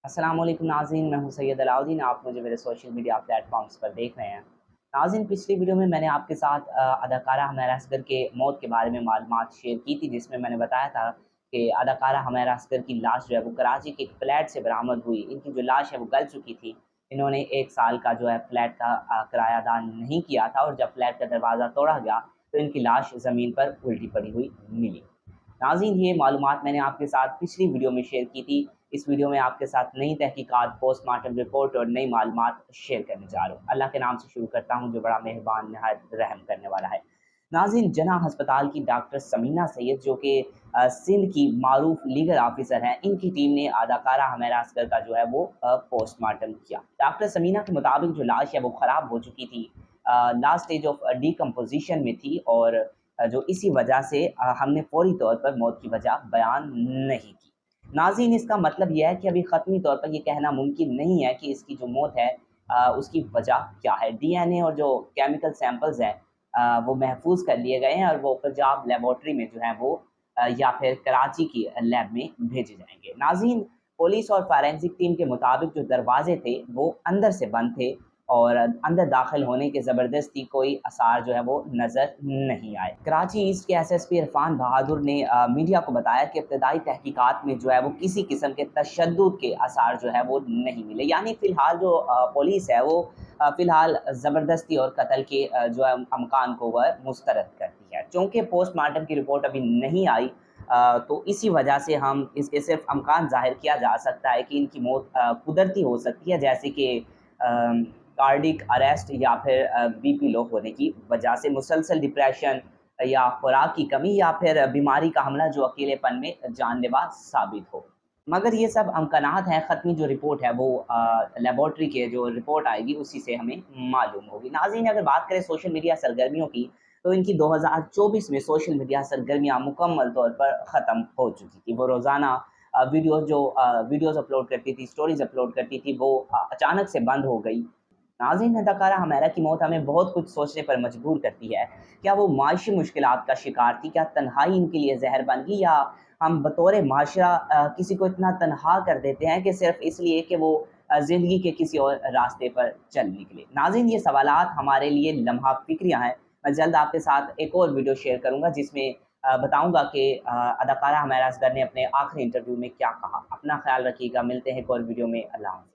अस्सलाम वालेकुम नाज़रीन, मैं हूं सैयद अलाउद्दीन। आप मुझे मेरे सोशल मीडिया प्लेटफॉर्म्स पर देख रहे हैं। नाज़रीन, पिछली वीडियो में मैंने आपके साथ अदाकारा हुमैरा असगर के मौत के बारे में मालूमात शेयर की थी, जिसमें मैंने बताया था कि अदाकारा हुमैरा असगर की लाश जो है वो कराची के एक फ्लैट से बरामद हुई। इनकी जो लाश है वो गल चुकी थी। इन्होंने 1 साल का जो है फ्लैट का किराया अदा नहीं किया था, और जब फ्लैट का दरवाज़ा तोड़ा गया तो इनकी लाश ज़मीन पर उल्टी पड़ी हुई मिली। नाज़रीन, ये मालूमात मैंने आपके साथ पिछली वीडियो में शेयर की थी। इस वीडियो में आपके साथ नई तहकीकात, पोस्टमार्टम रिपोर्ट और नई मालूमात शेयर करने जा रहा हूँ। अल्लाह के नाम से शुरू करता हूँ जो बड़ा मेहरबान नहायत रहम करने वाला है। नाज़रीन, जना अस्पताल की डॉक्टर समीना सैयद, जो कि सिंध की मारूफ लीगल ऑफिसर हैं, इनकी टीम ने अदाकारा हुमैरा असगर का जो है वो पोस्टमार्टम किया। डॉक्टर समीना के मुताबिक जो लाश है वो ख़राब हो चुकी थी, लास्ट स्टेज ऑफ डिकम्पोजिशन में थी, और जो इसी वजह से हमने फौरी तौर पर मौत की वजह बयान नहीं की। नाज़रीन, इसका मतलब यह है कि अभी ख़त्मी तौर पर यह कहना मुमकिन नहीं है कि इसकी जो मौत है उसकी वजह क्या है। डीएनए और जो केमिकल सैंपल्स हैं वो महफूज कर लिए गए हैं, और वो पंजाब लेबॉर्ट्री में जो है वो या फिर कराची की लैब में भेजे जाएंगे। नाज़रीन, पुलिस और फॉरेंसिक टीम के मुताबिक जो दरवाजे थे वो अंदर से बंद थे, और अंदर दाखिल होने के ज़बरदस्ती कोई आसार जो है वो नज़र नहीं आए। कराची ईस्ट के एसएसपी इरफान बहादुर ने मीडिया को बताया कि इब्तदाई तहकीकात में जो है वो किसी किस्म के तशद्दुद के आसार जो है वो नहीं मिले। यानी फ़िलहाल जो पुलिस है वो फ़िलहाल ज़बरदस्ती और कत्ल के जो है अमकान को वह मुस्तरद करती है। चूँकि पोस्टमार्टम की रिपोर्ट अभी नहीं आई, तो इसी वजह से हम इसके सिर्फ अमकान ज़ाहिर किया जा सकता है कि इनकी मौत कुदरती हो सकती है, जैसे कि कार्डिक अरेस्ट या फिर बीपी लो होने की वजह से, मुसलसल डिप्रेशन या खुराक की कमी या फिर बीमारी का हमला जो अकेलेपन में जानलेवा साबित हो। मगर ये सब अमकानात हैं, ख़त्मी जो रिपोर्ट है वो लेबॉर्ट्री के जो रिपोर्ट आएगी उसी से हमें मालूम होगी। नाज़रीन, अगर बात करें सोशल मीडिया सरगर्मियों की, तो इनकी 2024 में सोशल मीडिया सरगर्मियाँ मुकम्मल तौर पर ख़त्म हो चुकी थी। वो रोज़ाना वीडियोज़ अपलोड करती थी, स्टोरीज़ अपलोड करती थी, वो अचानक से बंद हो गई। नाज़रीन, अदाकारा हुमैरा की मौत हमें बहुत कुछ सोचने पर मजबूर करती है। क्या वो माशी मुश्किलात का शिकार थी? क्या तन्हाई इनके लिए ज़हर बन गई, या हम बतौर माशरा किसी को इतना तन्हा कर देते हैं कि सिर्फ़ इसलिए कि वो ज़िंदगी के किसी और रास्ते पर चल निकले? नाज़रीन, ये सवालात हमारे लिए लम्हा फ़िक्रियाँ हैं। मैं जल्द आपके साथ एक और वीडियो शेयर करूँगा, जिसमें बताऊँगा कि अदाकारा हुमैरा असगर ने अपने आखिरी इंटरव्यू में क्या कहा। अपना ख़्याल रखिएगा, मिलते हैं एक और वीडियो में। अल्लाह हाफ़िज़।